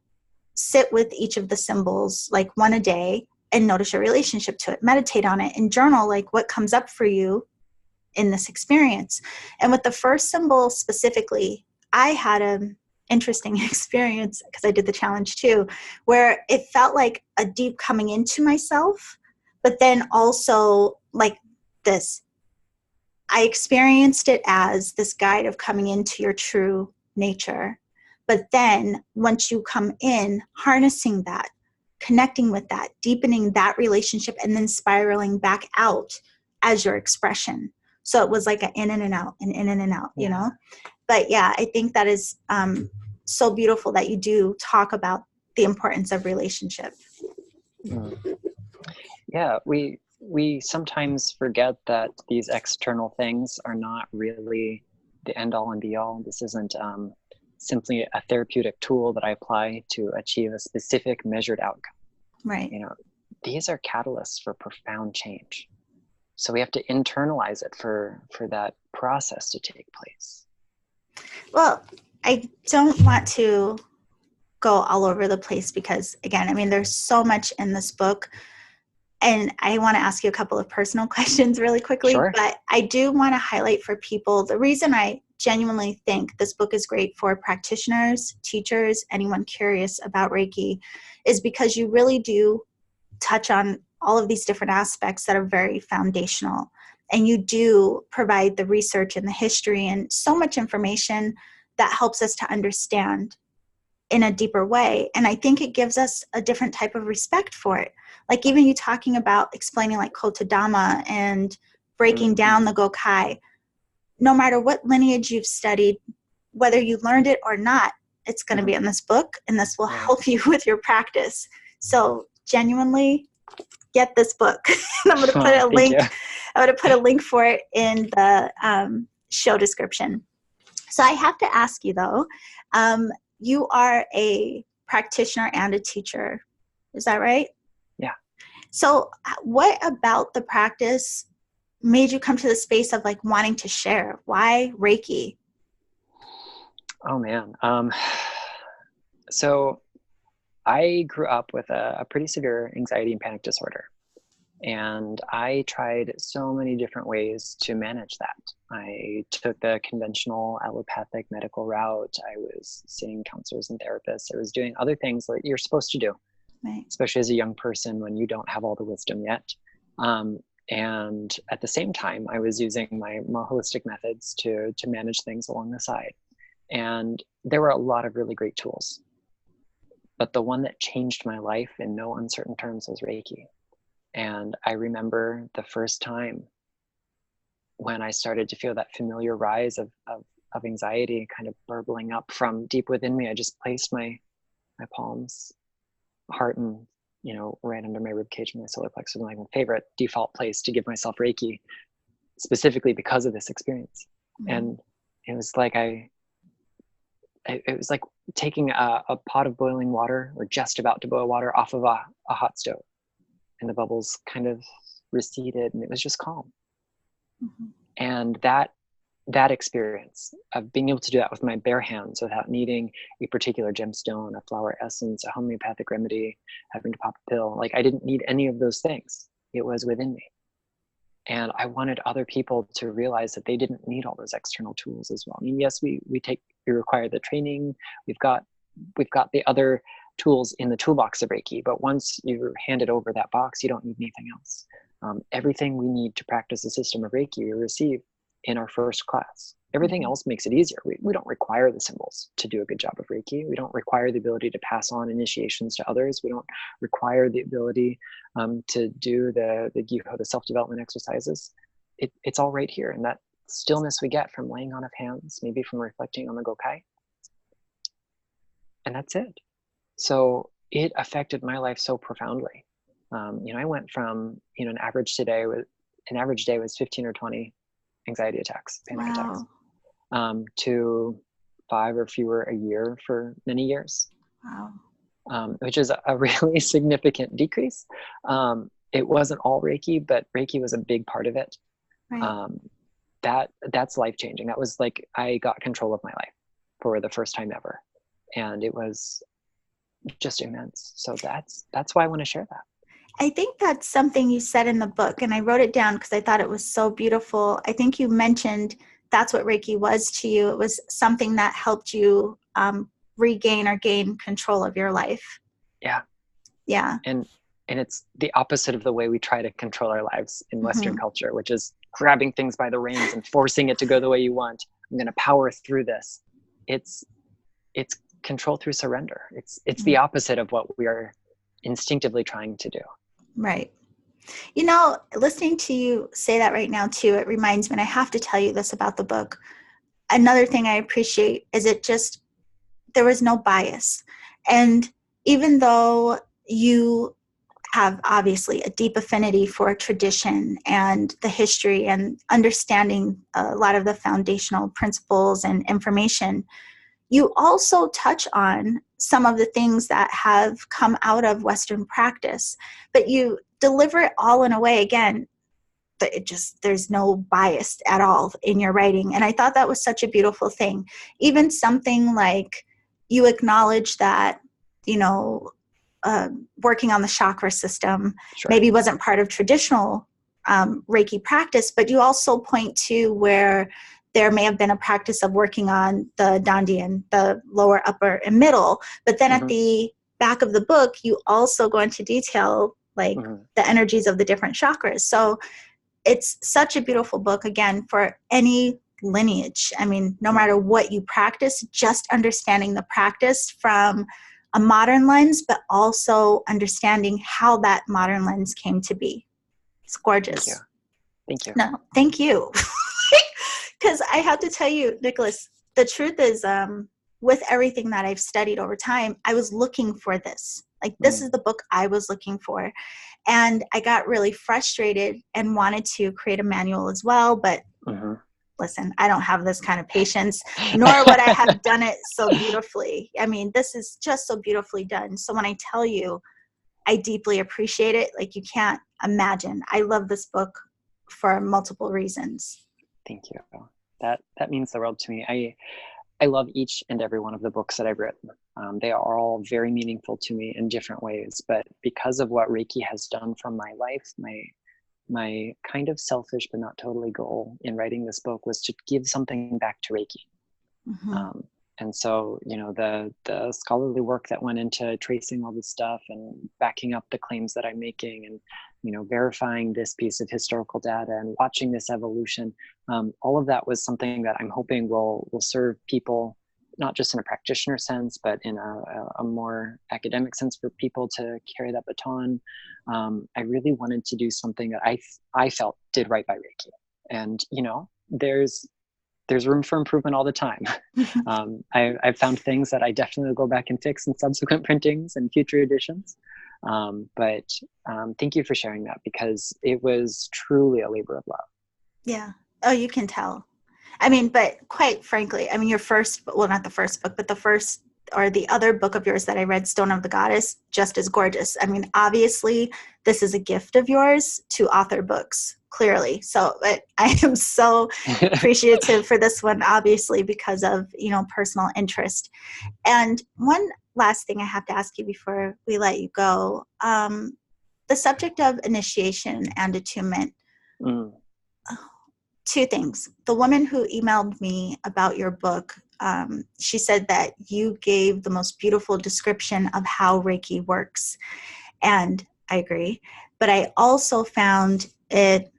sit with each of the symbols, like one a day, and notice your relationship to it. Meditate on it and journal, like what comes up for you in this experience. And with the first symbol specifically, I had an interesting experience because I did the challenge too, where it felt like a deep coming into myself, but then also like this. I experienced it as this guide of coming into your true nature. But then once you come in, harnessing that, connecting with that, deepening that relationship, and then spiraling back out as your expression. So it was like an in and an out, and in and an out, you know? But yeah, I think that is so beautiful that you do talk about the importance of relationship. Yeah, we sometimes forget that these external things are not really the end all and be all. This isn't simply a therapeutic tool that I apply to achieve a specific measured outcome. Right. You know, these are catalysts for profound change. So we have to internalize it for that process to take place. Well, I don't want to go all over the place because, again, I mean, there's so much in this book. And I want to ask you a couple of personal questions really quickly. Sure. But I do want to highlight for people, the reason I genuinely think this book is great for practitioners, teachers, anyone curious about Reiki, is because you really do touch on all of these different aspects that are very foundational. And you do provide the research and the history and so much information that helps us to understand in a deeper way. And I think it gives us a different type of respect for it. Like even you talking about explaining like Kotodama and breaking down the Gokai, no matter what lineage you've studied, whether you learned it or not, it's going to be in this book, and this will help you with your practice. So genuinely get this book. I'm going to put a link. I'm going to put a link for it in the show description. So I have to ask you though, you are a practitioner and a teacher. Is that right? Yeah. So what about the practice made you come to the space of like wanting to share? Why Reiki? Oh man. So I grew up with a pretty severe anxiety and panic disorder. And I tried so many different ways to manage that. I took the conventional allopathic medical route. I was seeing counselors and therapists. I was doing other things that you're supposed to do, especially as a young person when you don't have all the wisdom yet. And at the same time, I was using my more holistic methods to manage things along the side. And there were a lot of really great tools. But the one that changed my life in no uncertain terms was Reiki. And I remember the first time when I started to feel that familiar rise of anxiety kind of burbling up from deep within me. I just placed my palms, heart, and right under my rib cage and my solar plexus, like my favorite default place to give myself Reiki, specifically because of this experience. And it was like it was like taking a pot of boiling water, or just about to boil water, off of a hot stove. And the bubbles kind of receded, and it was just calm. And that experience of being able to do that with my bare hands without needing a particular gemstone, a flower essence, a homeopathic remedy, having to pop a pill, like I didn't need any of those things. It was within me. And I wanted other people to realize that they didn't need all those external tools as well. I mean, yes, we require the training. We've got the other tools in the toolbox of Reiki, but once you're handed over that box, you don't need anything else. Everything we need to practice a system of Reiki we receive in our first class. Everything else makes it easier. We don't require the symbols to do a good job of Reiki. We don't require the ability to pass on initiations to others. We don't require the ability to do the Gyoho, the self-development exercises. It's all right here. And that stillness we get from laying on of hands, maybe from reflecting on the Gokai. And that's it. So it affected my life so profoundly. I went from, an average day was 15 or 20 anxiety attacks, panic attacks, to 5 or fewer a year for many years. Wow. Which is a really significant decrease. It wasn't all Reiki, but Reiki was a big part of it. Right. That's life-changing. That was like, I got control of my life for the first time ever. And it was just immense. So that's why I want to share that. I think that's something you said in the book, and I wrote it down because I thought it was so beautiful. I think you mentioned that's what Reiki was to you. It was something that helped you regain or gain control of your life. Yeah. Yeah. And it's the opposite of the way we try to control our lives in Western culture, which is grabbing things by the reins and forcing it to go the way you want. I'm going to power through this. It's control through surrender. It's the opposite of what we are instinctively trying to do. Right. Listening to you say that right now too, it reminds me, and I have to tell you this about the book. Another thing I appreciate is there was no bias. And even though you have obviously a deep affinity for tradition and the history and understanding a lot of the foundational principles and information, you also touch on some of the things that have come out of Western practice, but you deliver it all in a way, again, that there's no bias at all in your writing. And I thought that was such a beautiful thing. Even something like you acknowledge that, working on the chakra system maybe wasn't part of traditional Reiki practice, but you also point to where there may have been a practice of working on the dandian, the lower, upper, and middle. But then at the back of the book, you also go into detail, like the energies of the different chakras. So it's such a beautiful book, again, for any lineage. I mean, no matter what you practice, just understanding the practice from a modern lens, but also understanding how that modern lens came to be. It's gorgeous. Thank you. No, thank you. Because I have to tell you, Nicholas, the truth is, with everything that I've studied over time, I was looking for this. Like, this is the book I was looking for. And I got really frustrated and wanted to create a manual as well. But listen, I don't have this kind of patience, nor would I have done it so beautifully. I mean, this is just so beautifully done. So when I tell you, I deeply appreciate it, like you can't imagine. I love this book for multiple reasons. Thank you. That means the world to me. I love each and every one of the books that I've written. They are all very meaningful to me in different ways, but because of what Reiki has done for my life, my kind of selfish but not totally goal in writing this book was to give something back to Reiki. And so, the scholarly work that went into tracing all this stuff and backing up the claims that I'm making and, verifying this piece of historical data and watching this evolution, all of that was something that I'm hoping will serve people, not just in a practitioner sense, but in a more academic sense for people to carry that baton. I really wanted to do something that I felt did right by Reiki. And, there's room for improvement all the time. I've found things that I definitely will go back and fix in subsequent printings and future editions. But thank you for sharing that, because it was truly a labor of love. Yeah. Oh, you can tell. I mean, but quite frankly, I mean, your first, well, not the first book, but the first or the other book of yours that I read, Stone of the Goddess, just as gorgeous. I mean, obviously, this is a gift of yours to author books, clearly. So I am so appreciative for this one, obviously, because of, personal interest. And one last thing I have to ask you before we let you go, the subject of initiation and attunement. Two things. The woman who emailed me about your book she said that you gave the most beautiful description of how Reiki works. And I agree. But I also found it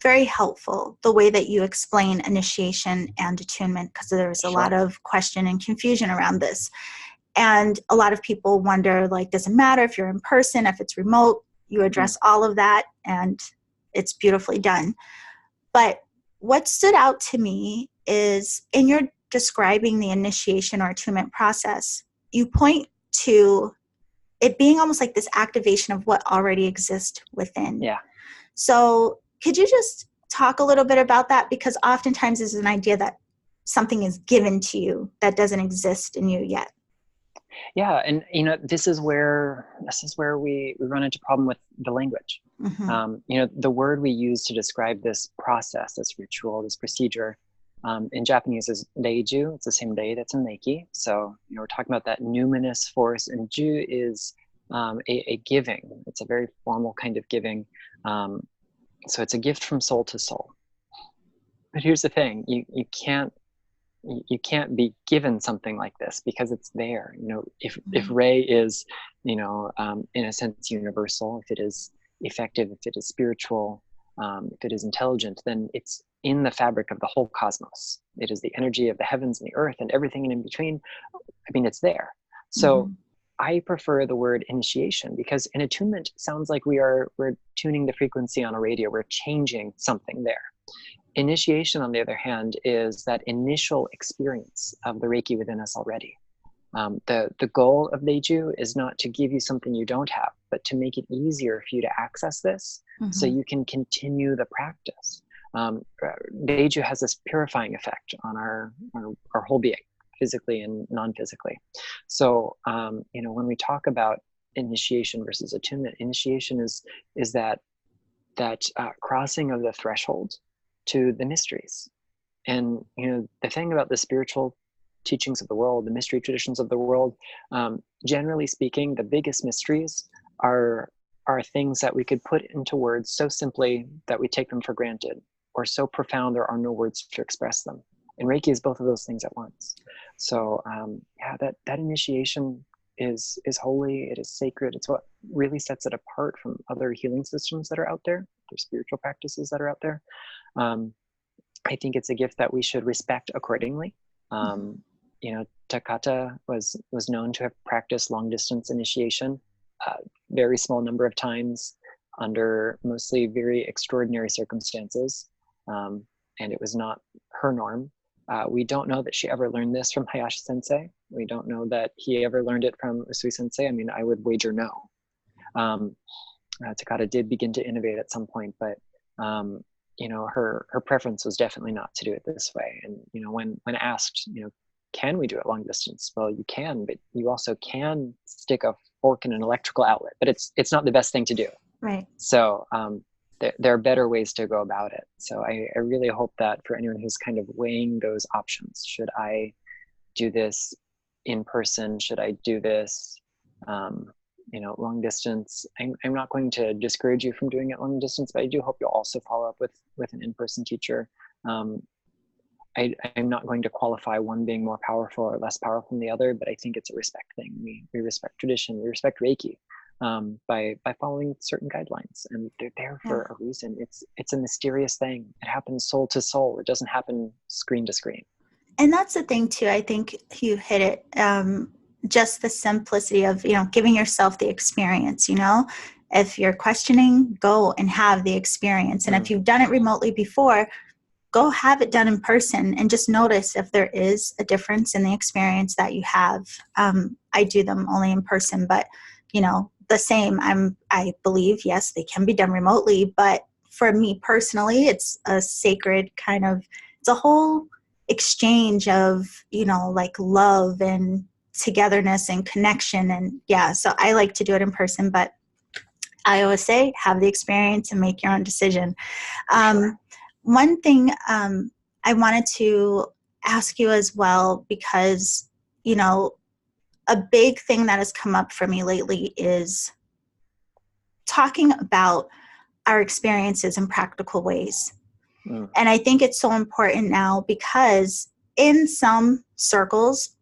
very helpful, the way that you explain initiation and attunement, because there's a lot of question and confusion around this. And a lot of people wonder, like, does it matter if you're in person, if it's remote? You address all of that, and it's beautifully done. But what stood out to me is in your describing the initiation or attunement process, you point to it being almost like this activation of what already exists within. Yeah. So could you just talk a little bit about that? Because oftentimes there's an idea that something is given to you that doesn't exist in you yet. Yeah, and this is where we run into problem with the language. The word we use to describe this process, this ritual, this procedure, in Japanese is reiju. It's the same rei that's in Reiki. So we're talking about that numinous force, and ju is a giving. It's a very formal kind of giving. So it's a gift from soul to soul. But here's the thing: you can't be given something like this because it's there. If Rei is, in a sense universal, if it is effective, if it is spiritual, if it is intelligent, then it's in the fabric of the whole cosmos. It is the energy of the heavens and the earth and everything in between. I mean, it's there. So I prefer the word initiation, because an attunement sounds like we're tuning the frequency on a radio. We're changing something there. Initiation, on the other hand, is that initial experience of the Reiki within us already. The goal of Reiju is not to give you something you don't have, but to make it easier for you to access this so you can continue the practice. Reiju has this purifying effect on our whole being, physically and non-physically. So, when we talk about initiation versus attunement, initiation is that crossing of the threshold to the mysteries. And the thing about the spiritual teachings of the world, the mystery traditions of the world, generally speaking, the biggest mysteries are things that we could put into words so simply that we take them for granted, or so profound there are no words to express them. And Reiki is both of those things at once. So that initiation is holy, it is sacred. It's what really sets it apart from other healing systems that are out there, other spiritual practices that are out there. I think it's a gift that we should respect accordingly. Takata was known to have practiced long distance initiation a very small number of times under mostly very extraordinary circumstances, and it was not her norm. We don't know that she ever learned this from Hayashi Sensei. We don't know that he ever learned it from Usui Sensei. I mean, I would wager no. Takata did begin to innovate at some point, but her preference was definitely not to do it this way. And when asked, can we do it long distance? Well, you can, but you also can stick a fork in an electrical outlet, but it's not the best thing to do. Right. So there are better ways to go about it. So I really hope that for anyone who's kind of weighing those options, should I do this in person? Should I do this, long distance? I'm not going to discourage you from doing it long distance, but I do hope you'll also follow up with an in-person teacher. I'm not going to qualify one being more powerful or less powerful than the other, but I think it's a respect thing. We respect tradition, we respect Reiki by following certain guidelines, and they're there for a reason. It's a mysterious thing. It happens soul to soul. It doesn't happen screen to screen. And that's the thing too. I think you hit it. Just the simplicity of, giving yourself the experience, if you're questioning, go and have the experience. And if you've done it remotely before, go have it done in person and just notice if there is a difference in the experience that you have. I do them only in person, but the same. I believe, yes, they can be done remotely, but for me personally, it's a sacred kind of, it's a whole exchange of, like love and togetherness and connection. And so I like to do it in person, but I always say, have the experience and make your own decision. One thing I wanted to ask you as well, because, a big thing that has come up for me lately is talking about our experiences in practical ways. And I think it's so important now because, in some circles,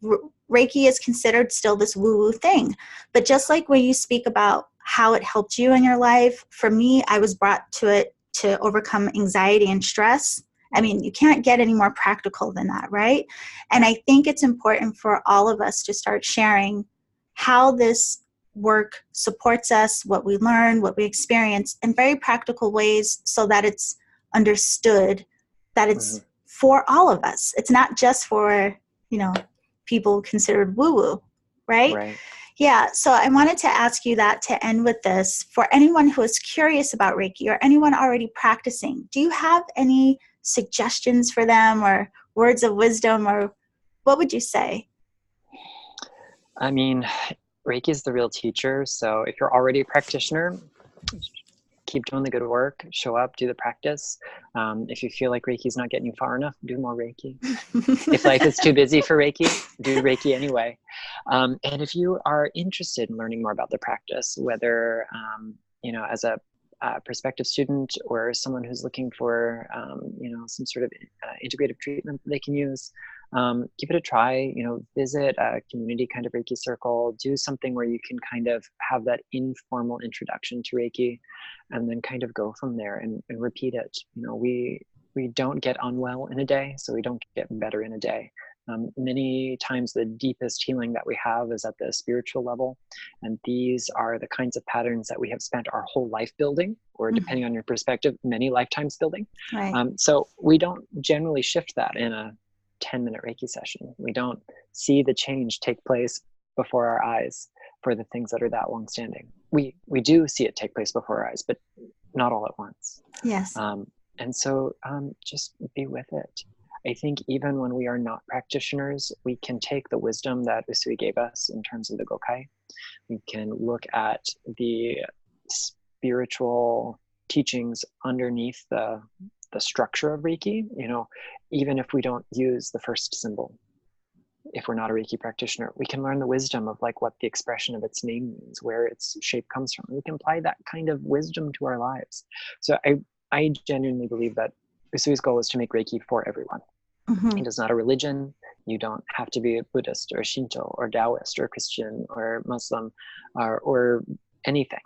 Reiki is considered still this woo-woo thing. But just like when you speak about how it helped you in your life, for me, I was brought to it to overcome anxiety and stress. I mean, you can't get any more practical than that, right? And I think it's important for all of us to start sharing how this work supports us, what we learn, what we experience in very practical ways so that it's understood that it's for all of us. It's not just for, people considered woo-woo, right? Right. Yeah, so I wanted to ask you that to end with this. For anyone who is curious about Reiki or anyone already practicing, do you have any suggestions for them or words of wisdom, or what would you say? I mean, Reiki is the real teacher. So if you're already a practitioner, keep doing the good work, show up, do the practice. If you feel like Reiki is not getting you far enough, do more Reiki. If life is too busy for Reiki, do Reiki anyway. And if you are interested in learning more about the practice, whether, as a prospective student or someone who's looking for, some sort of integrative treatment that they can use, give it a try, visit a community kind of Reiki circle, do something where you can kind of have that informal introduction to Reiki and then kind of go from there and repeat it. We don't get unwell in a day, so we don't get better in a day. Many times the deepest healing that we have is at the spiritual level. And these are the kinds of patterns that we have spent our whole life building, or depending on your perspective, many lifetimes building. Right. So we don't generally shift that in a 10-minute Reiki session. We don't see the change take place before our eyes for the things that are that long-standing. We do see it take place before our eyes, but not all at once. Yes. And so just be with it. I think even when we are not practitioners, we can take the wisdom that Usui gave us in terms of the Gokai. We can look at the spiritual teachings underneath the structure of Reiki, even if we don't use the first symbol. If we're not a Reiki practitioner, we can learn the wisdom of like what the expression of its name means, where its shape comes from. We can apply that kind of wisdom to our lives. So I genuinely believe that Usui's goal is to make Reiki for everyone. It is not a religion. You don't have to be a Buddhist or Shinto or Taoist or Christian or Muslim or anything.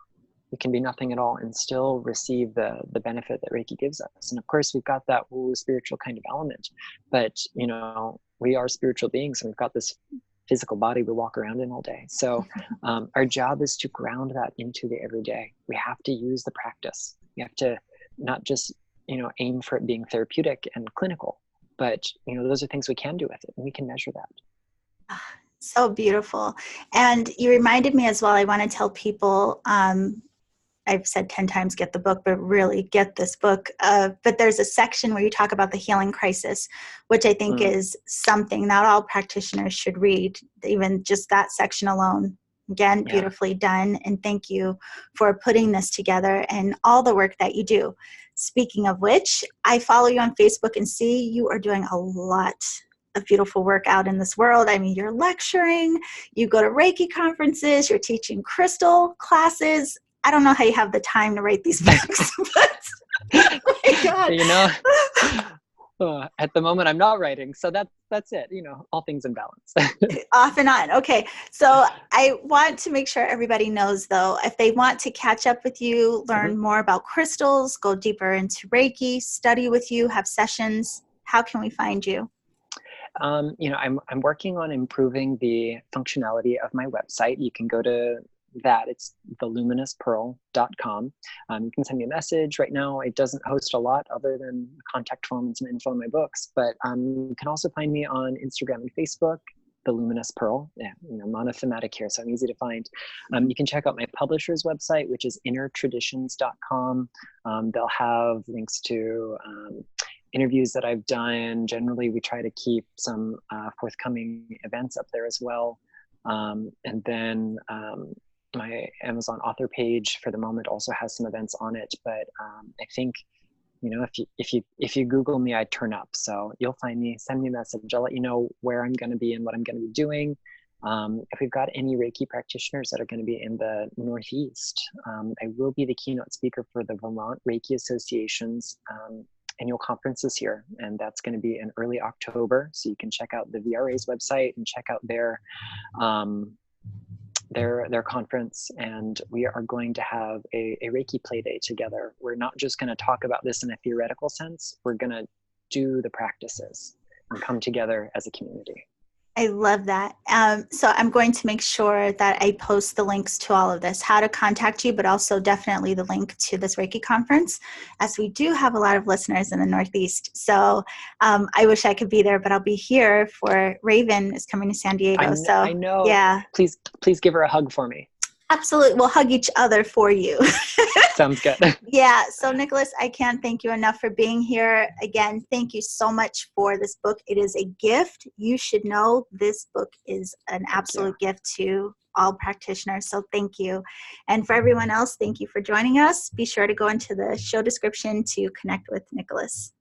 You can be nothing at all and still receive the benefit that Reiki gives us. And of course, we've got that woo spiritual kind of element, but we are spiritual beings and we've got this physical body we walk around in all day. So our job is to ground that into the everyday. We have to use the practice. We have to not just, aim for it being therapeutic and clinical, but, those are things we can do with it and we can measure that. So beautiful. And you reminded me as well, I want to tell people, I've said 10 times, get the book, but really get this book. But there's a section where you talk about the healing crisis, which I think is something not all practitioners should read, even just that section alone. Again, beautifully done. And thank you for putting this together and all the work that you do. Speaking of which, I follow you on Facebook and see you are doing a lot of beautiful work out in this world. I mean, you're lecturing, you go to Reiki conferences, you're teaching crystal classes. I don't know how you have the time to write these books, but oh my God. At the moment I'm not writing, so that's it, all things in balance. Off and on. Okay. So I want to make sure everybody knows, though, if they want to catch up with you, learn more about crystals, go deeper into Reiki, study with you, have sessions, how can we find you? I'm working on improving the functionality of my website. You can go to that. It's theluminouspearl.com. You can send me a message. Right now, it doesn't host a lot other than a contact form and some info in my books. But you can also find me on Instagram and Facebook, The Luminous Pearl. Yeah, monothematic here, so I'm easy to find. You can check out my publisher's website, which is innertraditions.com. They'll have links to interviews that I've done. Generally, we try to keep some forthcoming events up there as well. And then my Amazon author page for the moment also has some events on it, but I think if you Google me, I turn up, so you'll find me. Send me a message. I'll let you know where I'm going to be and what I'm going to be doing. If we've got any Reiki practitioners that are going to be in the Northeast, I will be the keynote speaker for the Vermont Reiki Association's annual conference this year, and that's going to be in early October. So you can check out the VRA's website and check out their conference. And we are going to have a Reiki play day together. We're not just going to talk about this in a theoretical sense. We're going to do the practices and come together as a community. I love that. So I'm going to make sure that I post the links to all of this, how to contact you, but also definitely the link to this Reiki conference, as we do have a lot of listeners in the Northeast. So I wish I could be there, but I'll be here for Raven is coming to San Diego. I know. Yeah. Please give her a hug for me. Absolutely. We'll hug each other for you. Sounds good. Yeah. So Nicholas, I can't thank you enough for being here. Again, thank you so much for this book. It is a gift. You should know this book is an absolute gift to all practitioners. So thank you. And for everyone else, thank you for joining us. Be sure to go into the show description to connect with Nicholas.